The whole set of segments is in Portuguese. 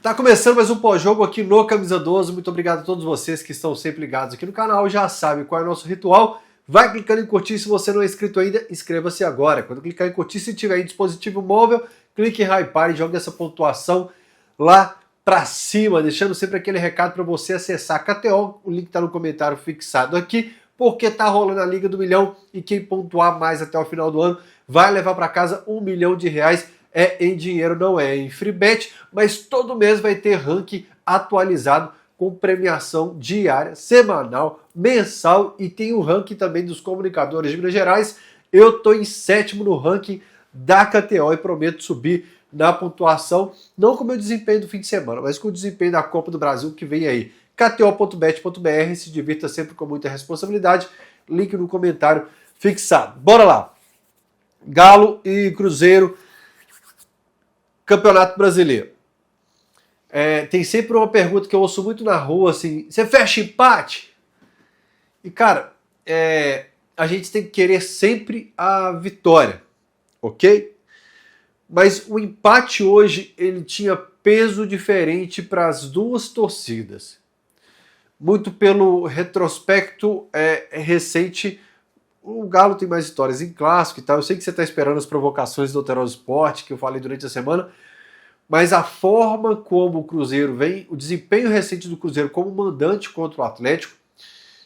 Tá começando mais um pós-jogo aqui no Camisa 12. Muito obrigado a todos vocês que estão sempre ligados aqui no canal. Já sabe qual é o nosso ritual. Vai clicando em curtir. Se você não é inscrito ainda, inscreva-se agora. Quando clicar em curtir, se tiver em dispositivo móvel, clique em hypar e jogue essa pontuação lá pra cima, deixando sempre aquele recado para você acessar a KTO. O link tá no comentário fixado aqui, porque tá rolando a Liga do Milhão e quem pontuar mais até o final do ano vai levar para casa R$1 milhão. É em dinheiro, não é em free bet, mas todo mês vai ter ranking atualizado com premiação diária, semanal, mensal, e tem o ranking também dos comunicadores de Minas Gerais. Eu tô em sétimo no ranking da KTO e prometo subir na pontuação, não com o meu desempenho do fim de semana, mas com o desempenho da Copa do Brasil que vem aí. kto.bet.br, se divirta sempre com muita responsabilidade, link no comentário fixado. Bora lá! Galo e Cruzeiro, Campeonato Brasileiro. Tem sempre uma pergunta que eu ouço muito na rua, assim, você fecha empate? E, cara, a gente tem que querer sempre a vitória, ok? Mas o empate hoje, ele tinha peso diferente para as duas torcidas. Muito pelo retrospecto recente, o Galo tem mais histórias em clássico e tal. Eu sei que você está esperando as provocações do Alterosa Sport, que eu falei durante a semana, mas a forma como o Cruzeiro vem, o desempenho recente do Cruzeiro como mandante contra o Atlético,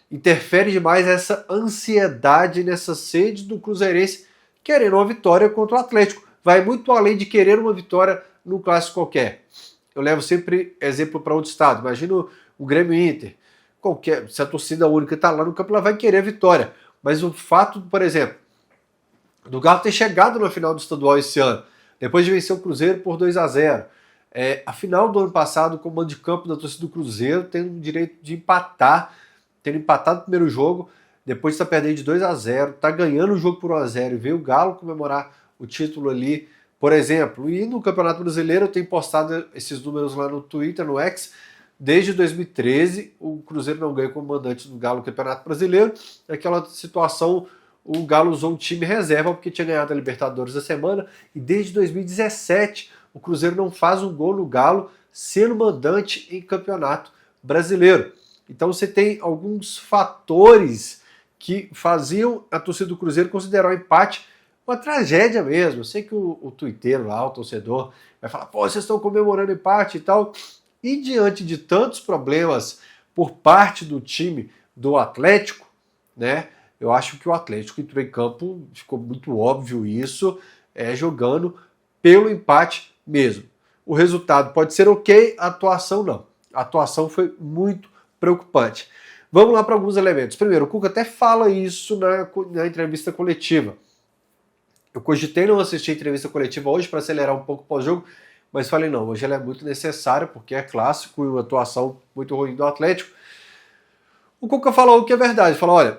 interfere demais essa ansiedade, nessa sede do cruzeirense querendo uma vitória contra o Atlético. Vai muito além de querer uma vitória num clássico qualquer. Eu levo sempre exemplo para outro estado. Imagina o Grêmio Inter. Se a torcida única está lá no campo, ela vai querer a vitória. Mas o fato, por exemplo, do Galo ter chegado na final do estadual esse ano, depois de vencer o Cruzeiro por 2-0, a final do ano passado, com o mando de campo da torcida do Cruzeiro, tendo o direito de empatar, tendo empatado o primeiro jogo, depois está perdendo de 2-0, está ganhando o jogo por 1-0 e veio o Galo comemorar o título ali, por exemplo. E no Campeonato Brasileiro eu tenho postado esses números lá no Twitter, no X. Desde 2013, o Cruzeiro não ganha como mandante do Galo no Campeonato Brasileiro. Naquela situação, o Galo usou um time reserva porque tinha ganhado a Libertadores da semana. E desde 2017, o Cruzeiro não faz um gol no Galo sendo mandante em Campeonato Brasileiro. Então você tem alguns fatores que faziam a torcida do Cruzeiro considerar o empate uma tragédia mesmo. Eu sei que o tuiteiro lá, o torcedor, vai falar, pô, vocês estão comemorando empate e tal. E diante de tantos problemas por parte do time do Atlético, né? Eu acho que o Atlético entrou em campo, ficou muito óbvio isso, jogando pelo empate mesmo. O resultado pode ser ok, a atuação não. A atuação foi muito preocupante. Vamos lá para alguns elementos. Primeiro, o Cuca até fala isso na entrevista coletiva. Eu cogitei não assistir a entrevista coletiva hoje para acelerar um pouco o pós-jogo, mas falei, não, hoje ela é muito necessária, porque é clássico e uma atuação muito ruim do Atlético. O Cuca falou o que é verdade, falou, olha,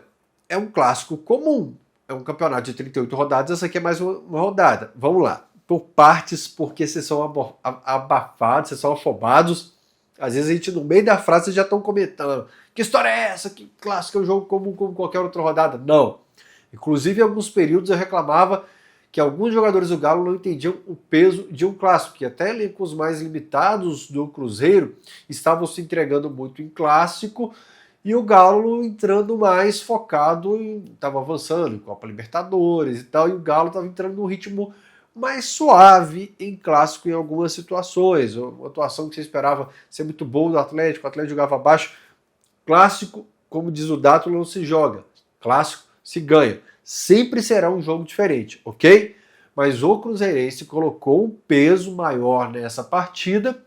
é um clássico comum, é um campeonato de 38 rodadas, essa aqui é mais uma rodada. Vamos lá, por partes, porque vocês são abafados, vocês são afobados. Às vezes a gente, no meio da frase, vocês já estão comentando, que história é essa? Que clássico é um jogo comum como qualquer outra rodada? Não. Inclusive, em alguns períodos eu reclamava que alguns jogadores do Galo não entendiam o peso de um clássico, que até elencos mais limitados do Cruzeiro estavam se entregando muito em clássico, e o Galo entrando mais focado, estava avançando em Copa Libertadores e tal, e o Galo estava entrando num ritmo mais suave em clássico em algumas situações. Uma atuação que você esperava ser muito boa do Atlético, o Atlético jogava abaixo. Clássico, como diz o Dátulo, não se joga. Clássico se ganha. Sempre será um jogo diferente, ok? Mas o Cruzeirense colocou um peso maior nessa partida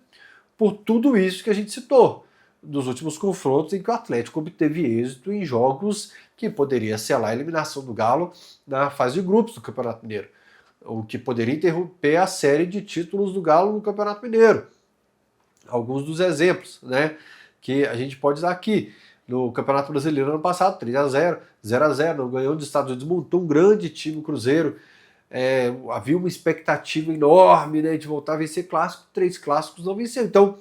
por tudo isso que a gente citou, dos últimos confrontos em que o Atlético obteve êxito em jogos que poderia selar a eliminação do Galo na fase de grupos do Campeonato Mineiro, o que poderia interromper a série de títulos do Galo no Campeonato Mineiro. Alguns dos exemplos, né, que a gente pode dar aqui. No Campeonato Brasileiro ano passado, 3-0, 0-0, não ganhou dos Estados Unidos, montou um grande time, o Cruzeiro. Havia uma expectativa enorme, né, de voltar a vencer clássico, 3 clássicos não venceu. Então,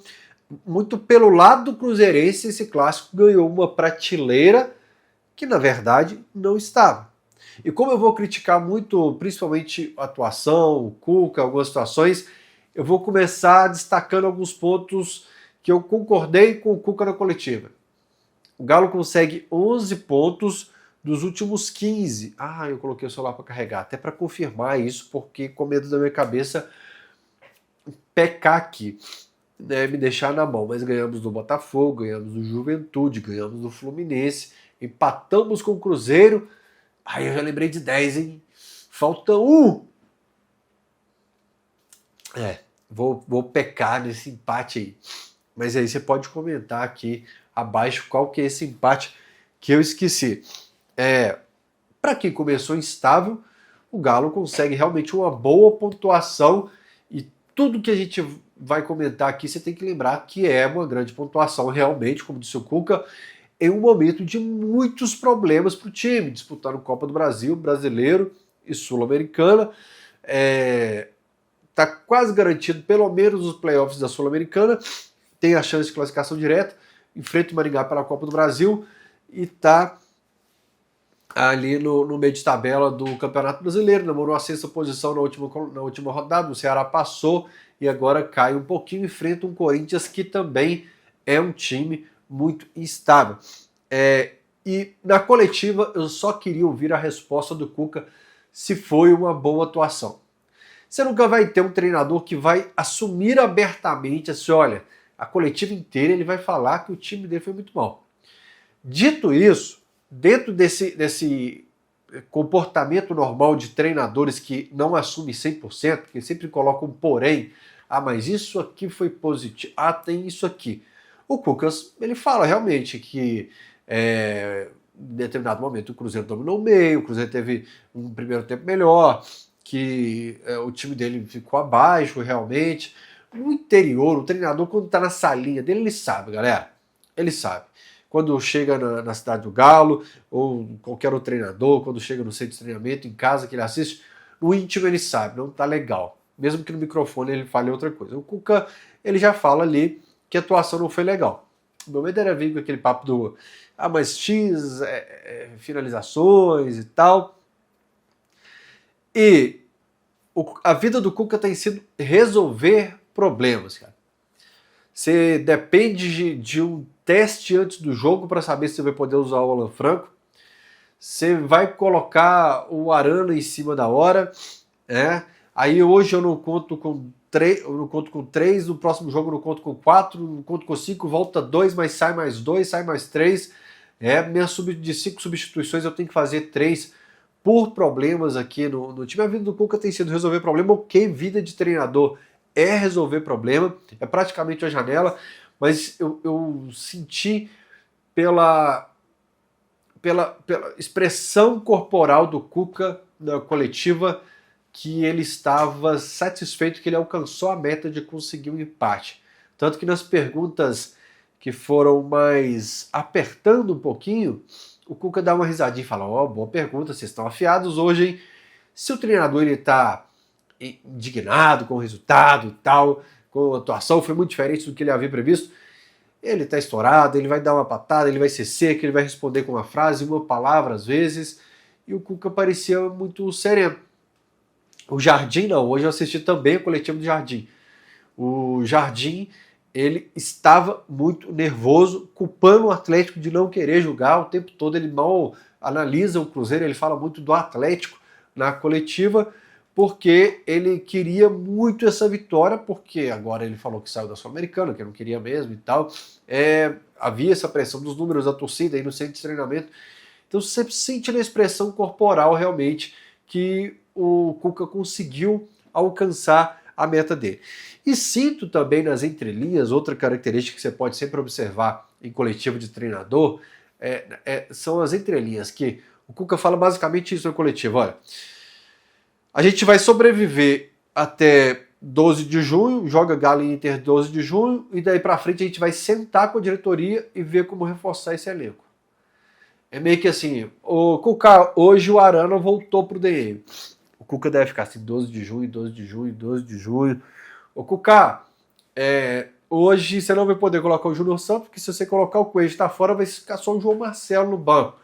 muito pelo lado do cruzeirense, esse clássico ganhou uma prateleira que, na verdade, não estava. E como eu vou criticar muito, principalmente a atuação, o Cuca, algumas situações, eu vou começar destacando alguns pontos que eu concordei com o Cuca na coletiva. O Galo consegue 11 pontos dos últimos 15. Ah, eu coloquei o celular para carregar, até para confirmar isso, porque com medo da minha cabeça pecar aqui, né, me deixar na mão. Mas ganhamos do Botafogo, ganhamos do Juventude, ganhamos do Fluminense, empatamos com o Cruzeiro. Aí eu já lembrei de 10, hein? Falta um. Vou pecar nesse empate aí. Mas aí você pode comentar aqui abaixo qual que é esse empate que eu esqueci. Para quem começou instável, o Galo consegue realmente uma boa pontuação e tudo que a gente vai comentar aqui você tem que lembrar que é uma grande pontuação realmente, como disse o Cuca, em um momento de muitos problemas para o time, disputando Copa do Brasil, Brasileiro e Sul-Americana. Está quase garantido pelo menos os playoffs da Sul-Americana, tem a chance de classificação direta, enfrenta o Maringá pela Copa do Brasil e está ali no meio de tabela do Campeonato Brasileiro, namorou a sexta posição na última rodada, o Ceará passou e agora cai um pouquinho, enfrenta um Corinthians que também é um time muito instável. E na coletiva eu só queria ouvir a resposta do Cuca se foi uma boa atuação. Você nunca vai ter um treinador que vai assumir abertamente assim, olha, a coletiva inteira ele vai falar que o time dele foi muito mal. Dito isso, dentro desse comportamento normal de treinadores que não assumem 100%, que sempre colocam um porém, mas isso aqui foi positivo, tem isso aqui. O Cuca, ele fala realmente que em determinado momento o Cruzeiro dominou o meio, o Cruzeiro teve um primeiro tempo melhor, que o time dele ficou abaixo realmente. No interior, o treinador quando está na salinha dele, ele sabe, galera, ele sabe. Quando chega na cidade do Galo, ou qualquer outro treinador, quando chega no centro de treinamento, em casa, que ele assiste, no íntimo ele sabe, não tá legal. Mesmo que no microfone ele fale outra coisa. O Cuca, ele já fala ali que a atuação não foi legal. O meu medo era vir com aquele papo do mas X, finalizações e tal. E a vida do Cuca tem sido resolver problemas, cara. Você depende de um teste antes do jogo para saber se você vai poder usar o Alan Franco. Você vai colocar o Arana em cima da hora. Aí hoje eu não conto com 3, no próximo jogo eu não conto com 4, não conto com 5, volta 2, mas sai mais 2, sai mais 3. De 5 substituições eu tenho que fazer 3 por problemas aqui no time. A vida do Cuca tem sido resolver problema. Ok, vida de treinador é resolver problema, é praticamente a janela, mas eu senti pela expressão corporal do Cuca na coletiva que ele estava satisfeito que ele alcançou a meta de conseguir um empate. Tanto que nas perguntas que foram mais apertando um pouquinho, o Cuca dá uma risadinha e fala, boa pergunta, vocês estão afiados hoje, hein? Se o treinador está indignado com o resultado e tal, com a atuação, foi muito diferente do que ele havia previsto, ele está estourado, ele vai dar uma patada, ele vai ser seco, ele vai responder com uma frase, uma palavra às vezes, e o Cuca parecia muito sereno. O Jardim não, hoje eu assisti também o coletivo do Jardim. O Jardim, ele estava muito nervoso, culpando o Atlético de não querer jogar o tempo todo, ele mal analisa o Cruzeiro, ele fala muito do Atlético na coletiva, porque ele queria muito essa vitória, porque agora ele falou que saiu da Sul-Americana, que não queria mesmo e tal. Havia essa pressão dos números da torcida aí no centro de treinamento. Então você sente na expressão corporal realmente que o Cuca conseguiu alcançar a meta dele. E sinto também nas entrelinhas, outra característica que você pode sempre observar em coletivo de treinador, são as entrelinhas, que o Cuca fala basicamente isso no coletivo, olha, a gente vai sobreviver até 12 de junho, joga Galo e Inter 12 de junho, e daí pra frente a gente vai sentar com a diretoria e ver como reforçar esse elenco. É meio que assim, o Cuca, hoje o Arana voltou pro DM. O Cuca deve ficar assim, 12 de junho, 12 de junho, 12 de junho. O Cuca, hoje você não vai poder colocar o Júnior Santos, porque se você colocar o Coelho tá fora, vai ficar só o João Marcelo no banco.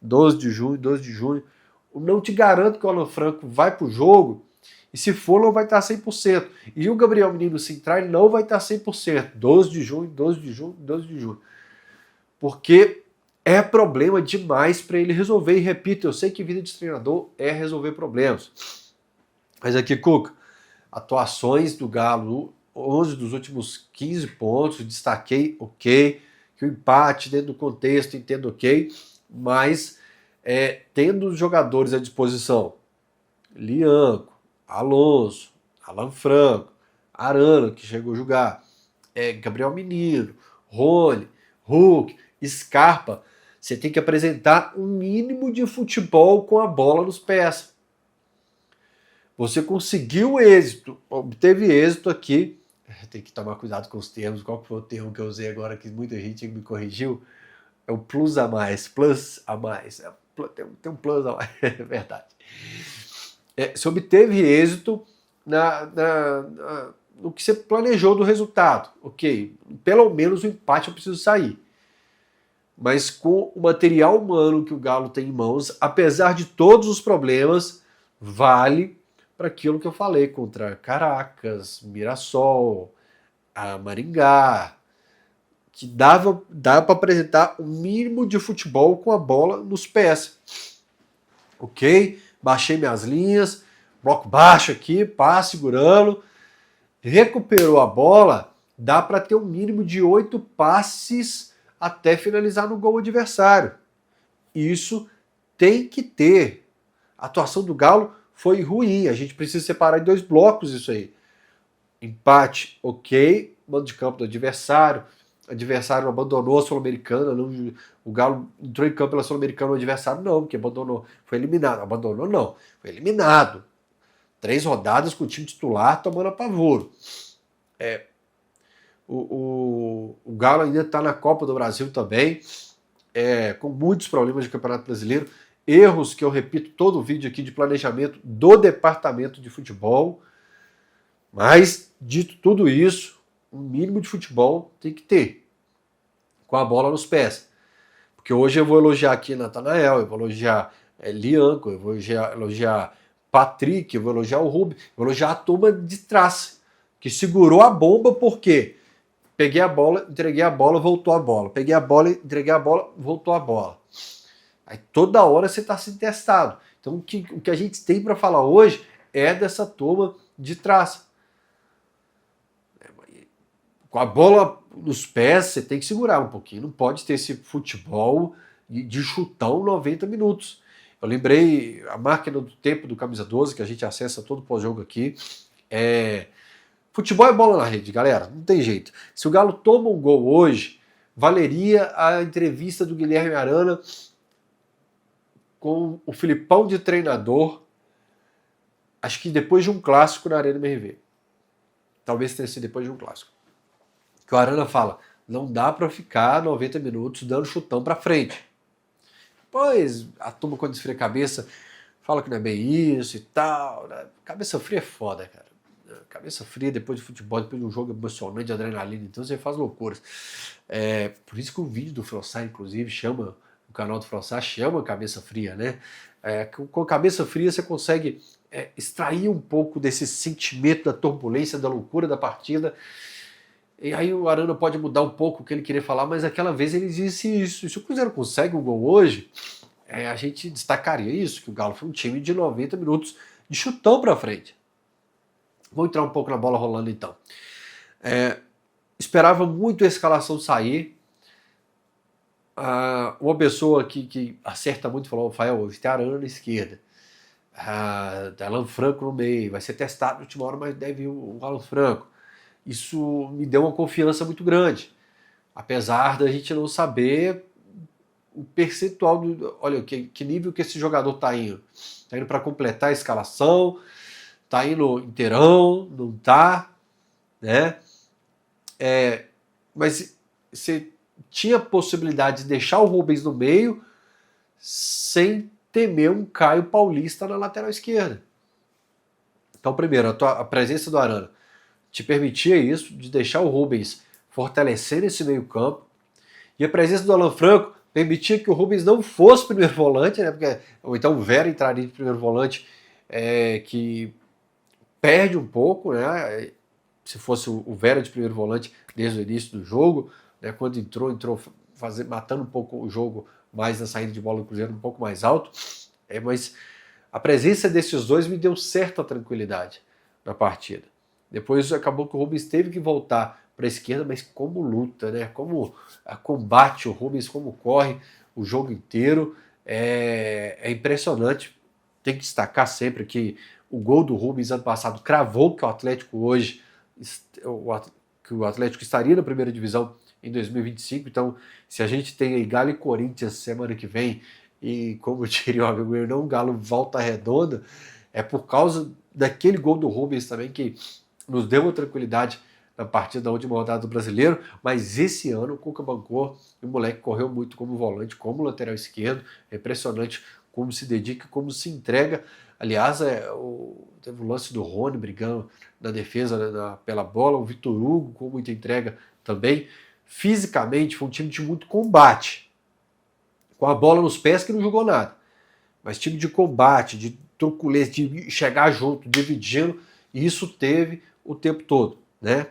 12 de junho, 12 de junho. Não te garanto que o Alan Franco vai pro jogo E se for, não vai estar 100%. E o Gabriel Menino se entrar, ele não vai estar 100%. 12 de junho, 12 de junho, 12 de junho. Porque é problema demais para ele resolver. E repito, eu sei que vida de treinador é resolver problemas. Mas aqui, Cuca, atuações do Galo, 11 dos últimos 15 pontos, destaquei, ok. Que o empate dentro do contexto, entendo ok. Mas tendo os jogadores à disposição, Lianco, Alonso, Alan Franco, Arana, que chegou a jogar, Gabriel Menino, Rony, Hulk, Scarpa, você tem que apresentar um mínimo de futebol com a bola nos pés. Você conseguiu êxito, obteve êxito aqui. Tem que tomar cuidado com os termos. Qual que foi o termo que eu usei agora que muita gente me corrigiu? É o plus a mais. Plus a mais. Tem um plus a mais, é verdade. Você obteve êxito no que você planejou do resultado. Ok, pelo menos o empate eu preciso sair. Mas com o material humano que o Galo tem em mãos, apesar de todos os problemas, vale para aquilo que eu falei contra Caracas, Mirassol, a Maringá, que dá para apresentar o mínimo de futebol com a bola nos pés. Ok, baixei minhas linhas, bloco baixo aqui, pá, segurando, recuperou a bola, dá para ter um mínimo de 8 passes até finalizar no gol adversário. Isso tem que ter. A atuação do Galo foi ruim, a gente precisa separar em 2 blocos isso aí. Empate, ok, mando de campo do adversário, o adversário abandonou a Sul-Americana, o Galo entrou em campo pela Sul-Americana, o adversário não, porque abandonou, foi eliminado, abandonou não, foi eliminado. 3 rodadas com o time titular tomando apavoro. O Galo ainda está na Copa do Brasil também, com muitos problemas de Campeonato Brasileiro, erros que eu repito todo o vídeo aqui de planejamento do departamento de futebol, mas dito tudo isso, um mínimo de futebol tem que ter, com a bola nos pés. Porque hoje eu vou elogiar aqui Natanael, eu vou elogiar Lianco, eu vou elogiar Patrick, eu vou elogiar o Rubens, eu vou elogiar a turma de trás, que segurou a bomba, por quê? Peguei a bola, entreguei a bola, voltou a bola. Peguei a bola, entreguei a bola, voltou a bola. Aí toda hora você está sendo testado. Então o que a gente tem para falar hoje é dessa turma de trás. Com a bola nos pés, você tem que segurar um pouquinho. Não pode ter esse futebol de chutão 90 minutos. Eu lembrei a máquina do tempo do Camisa 12, que a gente acessa todo pós-jogo aqui. Futebol é bola na rede, galera. Não tem jeito. Se o Galo toma um gol hoje, valeria a entrevista do Guilherme Arana com o Filipão de treinador, acho que depois de um clássico na Arena MRV. Talvez tenha sido depois de um clássico. Que o Arana fala, não dá para ficar 90 minutos dando chutão para frente. Pois a turma, quando esfria a cabeça, fala que não é bem isso e tal. Né? Cabeça fria é foda, cara. Cabeça fria depois de futebol, depois de um jogo emocionante de adrenalina, então você faz loucuras. Por isso que o vídeo do Frossá, inclusive, chama, o canal do Frossá chama Cabeça Fria, né? Com Cabeça Fria você consegue extrair um pouco desse sentimento da turbulência, da loucura da partida. E aí o Arana pode mudar um pouco o que ele queria falar, mas aquela vez ele disse isso. Se o Cruzeiro consegue um gol hoje, a gente destacaria isso, que o Galo foi um time de 90 minutos de chutão para frente. Vou entrar um pouco na bola rolando então. Esperava muito a escalação sair. Uma pessoa que acerta muito falou, Rafael, hoje tem Arana na esquerda. Alan Franco no meio. Vai ser testado na última hora, mas deve ir o Alan Franco. Isso me deu uma confiança muito grande. Apesar da gente não saber o percentual olha, que nível que esse jogador está indo. Está indo para completar a escalação, está indo inteirão, não está, né? Mas você tinha a possibilidade de deixar o Rubens no meio sem temer um Caio Paulista na lateral esquerda. Então, primeiro, a presença do Arana te permitia isso, de deixar o Rubens fortalecer esse meio campo, e a presença do Alan Franco permitia que o Rubens não fosse primeiro volante, né? Ou então o Vera entraria de primeiro volante, que perde um pouco, né? Se fosse o Vera de primeiro volante desde o início do jogo, né? Quando entrou matando um pouco o jogo mais na saída de bola do Cruzeiro, um pouco mais alto. Mas a presença desses dois me deu certa tranquilidade na partida. Depois acabou que o Rubens teve que voltar para a esquerda, mas como luta, né? Como combate o Rubens, como corre o jogo inteiro, é impressionante. Tem que destacar sempre que o gol do Rubens ano passado cravou que o Atlético hoje, que o Atlético estaria na primeira divisão em 2025. Então, se a gente tem aí Galo e Corinthians semana que vem, e como diria o amigo meu, não um Galo volta redonda, é por causa daquele gol do Rubens também que nos deu uma tranquilidade na partida da última rodada do Brasileiro. Mas esse ano o Cuca bancou e o moleque correu muito como volante, como lateral esquerdo. É impressionante como se dedica, como se entrega. Aliás, teve o lance do Rony brigando na defesa, né, pela bola, o Vitor Hugo com muita entrega também. Fisicamente foi um time de muito combate, com a bola nos pés que não jogou nada, mas time de combate, de truculência, de chegar junto, dividindo, e isso teve o tempo todo, né?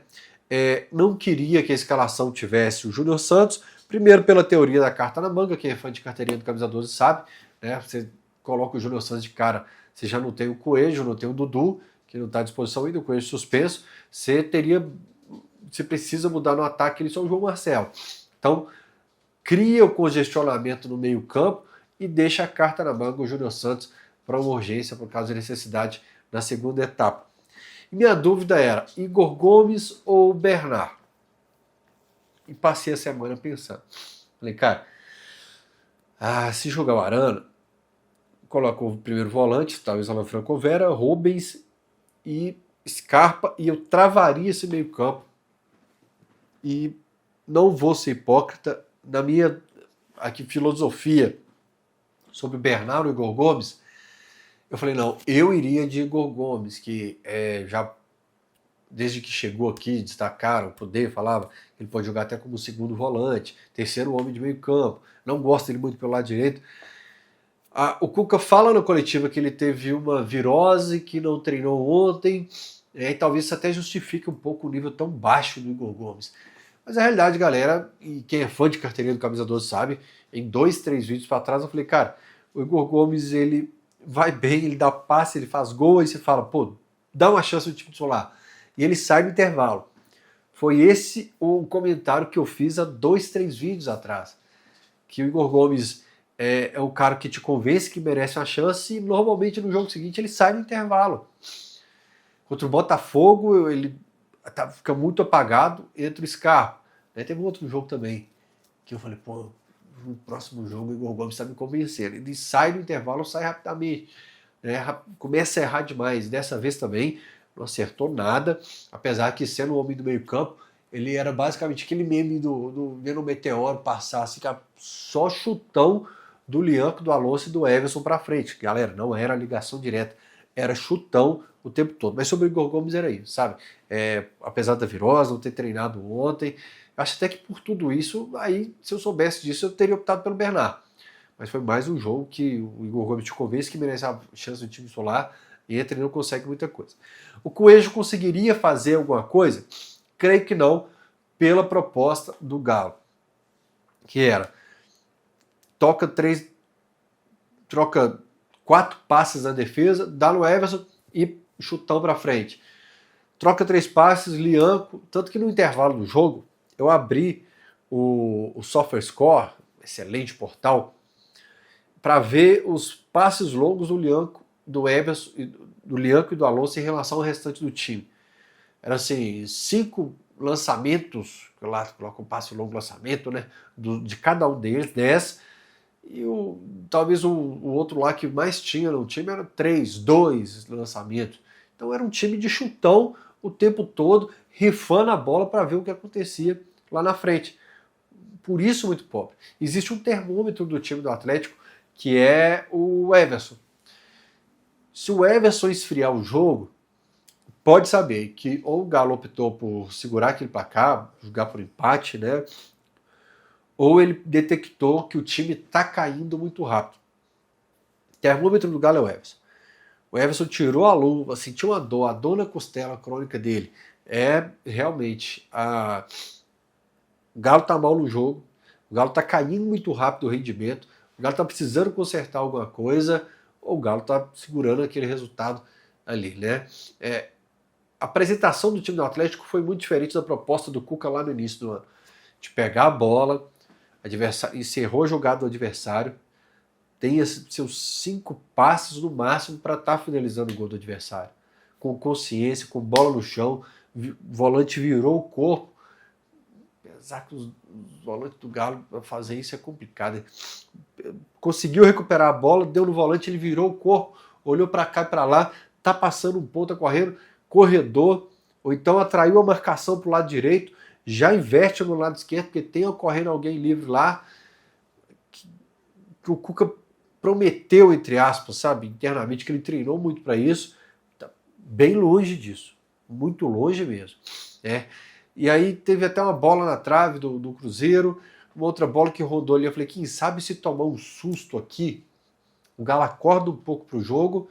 Não queria que a escalação tivesse o Júnior Santos, primeiro pela teoria da carta na manga, quem é fã de carteirinha do Camisa 12 sabe, né? Você coloca o Júnior Santos de cara, você já não tem o Coelho, não tem o Dudu, que não está à disposição ainda, o Coelho suspenso, você precisa mudar no ataque, ele só o João Marcelo. Então, cria o congestionamento no meio campo e deixa a carta na manga o Júnior Santos para uma urgência, por causa da necessidade na segunda etapa. E minha dúvida era, Igor Gomes ou Bernard? E passei a semana pensando. Falei, cara, se jogar o Arana, coloca o primeiro volante, talvez Alan Franco Vera, Rubens e Scarpa, e eu travaria esse meio campo. E não vou ser hipócrita, na minha filosofia sobre o Bernardo e Igor Gomes, eu falei, não, eu iria de Igor Gomes, que já desde que chegou aqui, destacaram, falava que ele pode jogar até como segundo volante, terceiro homem de meio campo, não gosta dele muito pelo lado direito. O Cuca fala na coletiva que ele teve uma virose, que não treinou ontem, e talvez isso até justifique um pouco o nível tão baixo do Igor Gomes. Mas a realidade, galera, e quem é fã de carteirinha do Camisa 12 sabe, em 2, 3 vídeos para trás eu falei, cara, o Igor Gomes, ele vai bem, ele dá passe, ele faz gol, aí você fala, pô, dá uma chance no time titular. E ele sai no intervalo. Foi esse o comentário que eu fiz há 2, 3 vídeos atrás. Que o Igor Gomes é o cara que te convence que merece uma chance e normalmente no jogo seguinte ele sai no intervalo. Contra o Botafogo ele fica muito apagado, entra o Scarpa. Teve um outro jogo também que eu falei, pô, no próximo jogo o Igor Gomes está me convencendo. Ele sai no intervalo, sai rapidamente. Começa a errar demais. Dessa vez também não acertou nada, apesar que sendo o homem do meio campo, ele era basicamente aquele meme do vendo o meteoro passar, assim, só chutão do Lianco, do Alonso e do Everson para frente. Galera, não era ligação direta, era chutão o tempo todo. Mas sobre o Igor Gomes era isso, sabe? Apesar da virose, não ter treinado ontem, acho até que por tudo isso, aí se eu soubesse disso, eu teria optado pelo Bernard. Mas foi mais um jogo que o Igor Gomes te convence que merece a chance do time solar, entra e não consegue muita coisa. O Coelho conseguiria fazer alguma coisa? Creio que não, pela proposta do Galo, que era troca 4 passes na defesa, dá no Everson e chutão para frente. Troca 3 passes, Lianco, tanto que no intervalo do jogo eu abri o SofaScore, excelente portal, para ver os passes longos do Lianco, do Everson, do Lianco e do Alonso em relação ao restante do time. Eram assim, 5 lançamentos, lá coloca um passe longo lançamento, né, de cada um deles, 10, e talvez o outro lá que mais tinha no time era 3, 2 lançamentos. Então era um time de chutão o tempo todo, rifando a bola para ver o que acontecia lá na frente. Por isso muito pobre. Existe um termômetro do time do Atlético, que é o Everson. Se o Everson esfriar o jogo, pode saber que ou o Galo optou por segurar aquele placar, jogar por empate, né? Ou ele detectou que o time está caindo muito rápido. O termômetro do Galo é o Everson. O Everson tirou a luva, sentiu uma dor, a dor na costela crônica dele. Realmente, o Galo tá mal no jogo, o Galo tá caindo muito rápido o rendimento, o Galo tá precisando consertar alguma coisa, ou o Galo tá segurando aquele resultado ali, né? A apresentação do time do Atlético foi muito diferente da proposta do Cuca lá no início do ano. De pegar a bola, encerrou a jogada do adversário, tem seus 5 passes no máximo para estar finalizando o gol do adversário. Com consciência, com bola no chão, o volante virou o corpo. Apesar que os volantes do Galo para fazer isso é complicado. Conseguiu recuperar a bola, deu no volante, ele virou o corpo, olhou para cá e para lá, tá passando um ponta correndo, corredor, ou então atraiu a marcação para o lado direito, já inverte no lado esquerdo, porque tem ocorrendo alguém livre lá, que o Cuca prometeu, entre aspas, sabe, internamente, que ele treinou muito para isso, tá bem longe disso, muito longe mesmo, né? E aí teve até uma bola na trave do Cruzeiro, uma outra bola que rodou ali, eu falei, quem sabe se tomar um susto aqui, o Galo acorda um pouco pro jogo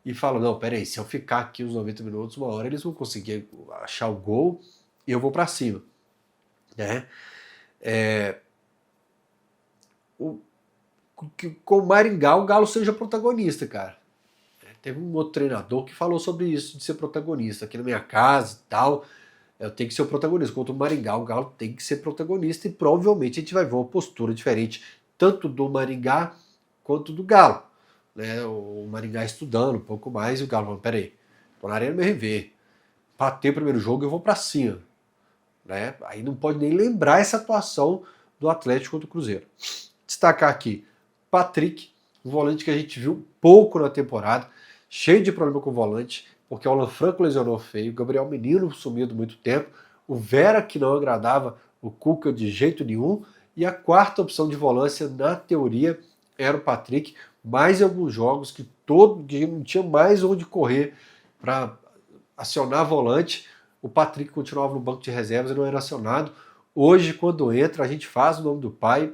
e fala, não, peraí, se eu ficar aqui os 90 minutos, uma hora eles vão conseguir achar o gol e eu vou para cima, né? Com o Maringá, o Galo seja protagonista, cara. Teve um outro treinador que falou sobre isso, de ser protagonista, aqui na minha casa e tal, eu tenho que ser o protagonista. Contra o Maringá, o Galo tem que ser protagonista e provavelmente a gente vai ver uma postura diferente, tanto do Maringá quanto do Galo, né? O Maringá estudando um pouco mais e o Galo falando, peraí, tô na Arena MRV, bater o primeiro jogo eu vou pra cima, né? Aí não pode nem lembrar essa atuação do Atlético contra o Cruzeiro. Destacar aqui, Patrick, um volante que a gente viu pouco na temporada, cheio de problema com o volante, porque o Alan Franco lesionou feio, o Gabriel Menino sumiu de muito tempo, o Vera, que não agradava o Cuca de jeito nenhum, e a quarta opção de volância, na teoria, era o Patrick, mais em alguns jogos que não tinha mais onde correr para acionar volante, o Patrick continuava no banco de reservas e não era acionado. Hoje, quando entra, a gente faz o nome do pai,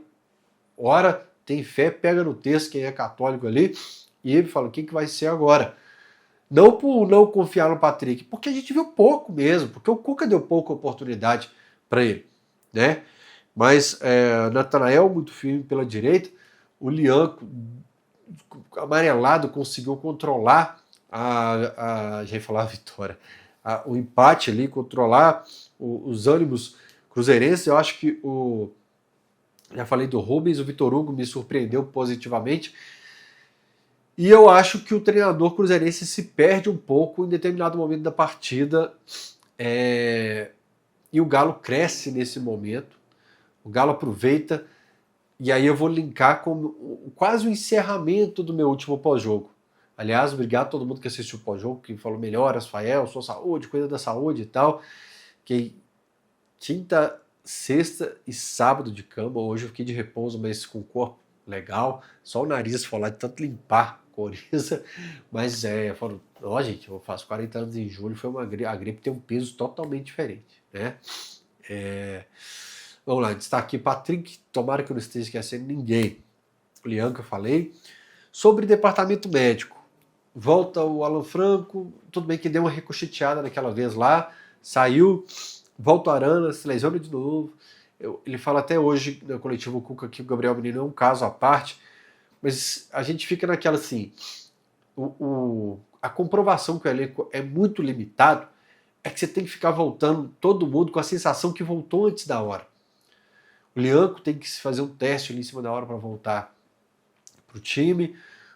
ora, tem fé, pega no texto, quem é católico ali, e ele fala, o que vai ser agora? Não por não confiar no Patrick, porque a gente viu pouco mesmo, porque o Cuca deu pouca oportunidade para ele, né? Mas Natanael muito firme pela direita, o Lianco amarelado conseguiu controlar já ia falar a vitória, o empate ali, controlar os ânimos cruzeirenses. Eu acho que já falei do Rubens, o Vitor Hugo me surpreendeu positivamente. E eu acho que o treinador cruzeirense se perde um pouco em determinado momento da partida. E o Galo cresce nesse momento. O Galo aproveita. E aí eu vou linkar com quase o encerramento do meu último pós-jogo. Aliás, obrigado a todo mundo que assistiu o pós-jogo, que falou melhoras, Fael, sua saúde, coisa da saúde e tal. Que quinta, sexta e sábado de cama. Hoje eu fiquei de repouso, mas com o corpo legal. Só o nariz foi lá de tanto limpar coriza. Mas falo, ó, gente, eu faço 40 anos em julho, a gripe tem um peso totalmente diferente, né? Vamos lá, destaque Patrick, tomara que eu não esteja esquecendo ninguém. O Lian, que eu falei. Sobre departamento médico, volta o Alan Franco, tudo bem que deu uma ricocheteada naquela vez lá, saiu, volta o Arana, se lesiona de novo. Ele fala até hoje no coletivo Cuca que o Gabriel Menino é um caso à parte, mas a gente fica naquela assim, a comprovação que o elenco é muito limitado é que você tem que ficar voltando todo mundo com a sensação que voltou antes da hora. O Lianco tem que fazer um teste ali em cima da hora para voltar para o time.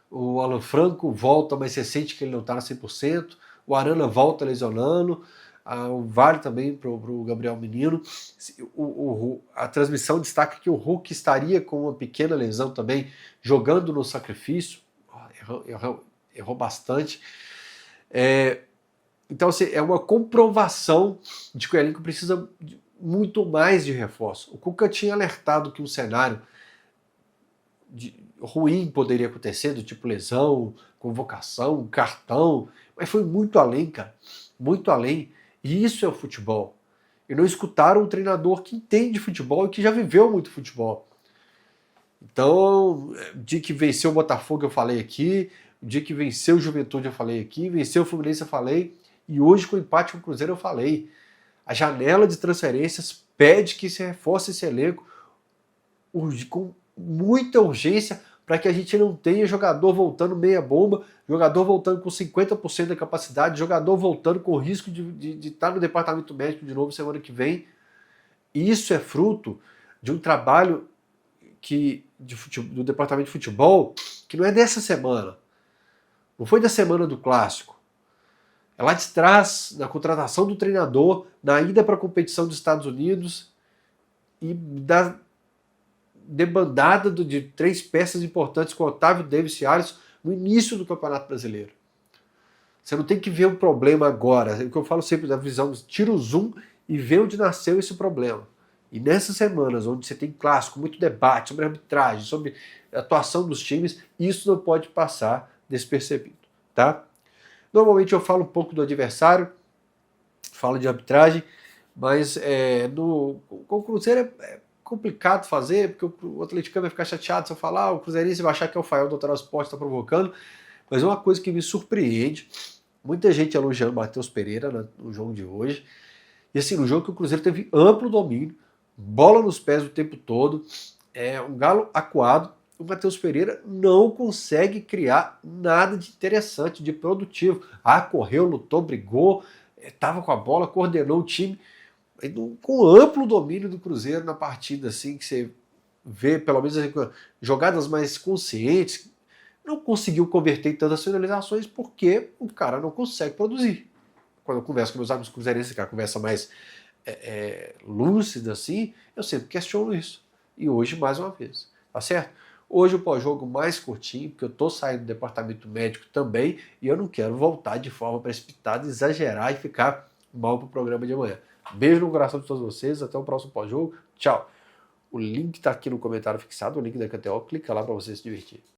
O Alan Franco volta, mas você sente que ele não está 100%. O Arana volta lesionando. O Vale também para o Gabriel Menino. A transmissão destaca que o Hulk estaria com uma pequena lesão também, jogando no sacrifício. Errou bastante. Então, assim, é uma comprovação de que o elenco precisa muito mais de reforço. O Cuca tinha alertado que um cenário ruim poderia acontecer, do tipo lesão, convocação, cartão, mas foi muito além, cara, muito além. E isso é o futebol. E não escutaram um treinador que entende futebol e que já viveu muito futebol. Então, de que venceu o Botafogo, eu falei aqui, O dia que venceu o Juventude eu falei aqui, venceu o Fluminense eu falei, e hoje com o empate com o Cruzeiro eu falei. A janela de transferências pede que se reforce esse elenco com muita urgência para que a gente não tenha jogador voltando meia bomba, jogador voltando com 50% da capacidade, jogador voltando com risco de estar no departamento médico de novo semana que vem. Isso é fruto de um trabalho do departamento de futebol que não é dessa semana. Não foi da semana do clássico. É lá de trás, na contratação do treinador, na ida para a competição dos Estados Unidos e da debandada de 3 peças importantes com Otávio Davis e Alisson no início do Campeonato Brasileiro. Você não tem que ver o problema agora. É o que eu falo sempre da visão, tira o zoom e vê onde nasceu esse problema. E nessas semanas, onde você tem clássico, muito debate sobre arbitragem, sobre a atuação dos times, isso não pode passar despercebido, tá? Normalmente eu falo um pouco do adversário, falo de arbitragem, mas com o Cruzeiro é complicado fazer, porque o atleticano vai ficar chateado se eu falar, o cruzeirense vai achar que é o Fael do transporte está provocando, mas é uma coisa que me surpreende, muita gente elogiando o Matheus Pereira no jogo de hoje, e assim, no jogo que o Cruzeiro teve amplo domínio, bola nos pés o tempo todo, um Galo acuado, o Matheus Pereira não consegue criar nada de interessante, de produtivo. Correu, lutou, brigou, estava com a bola, coordenou o time, com amplo domínio do Cruzeiro na partida, assim, que você vê, pelo menos assim, jogadas mais conscientes, não conseguiu converter em tantas finalizações porque o cara não consegue produzir. Quando eu converso com meus amigos cruzeirenses, que é a conversa mais lúcida, assim, eu sempre questiono isso. E hoje, mais uma vez, tá certo? Hoje o pós-jogo mais curtinho, porque eu tô saindo do departamento médico também, e eu não quero voltar de forma precipitada, exagerar e ficar mal pro programa de amanhã. Beijo no coração de todos vocês, até o próximo pós-jogo, tchau. O link tá aqui no comentário fixado, o link da KTO, clica lá para você se divertir.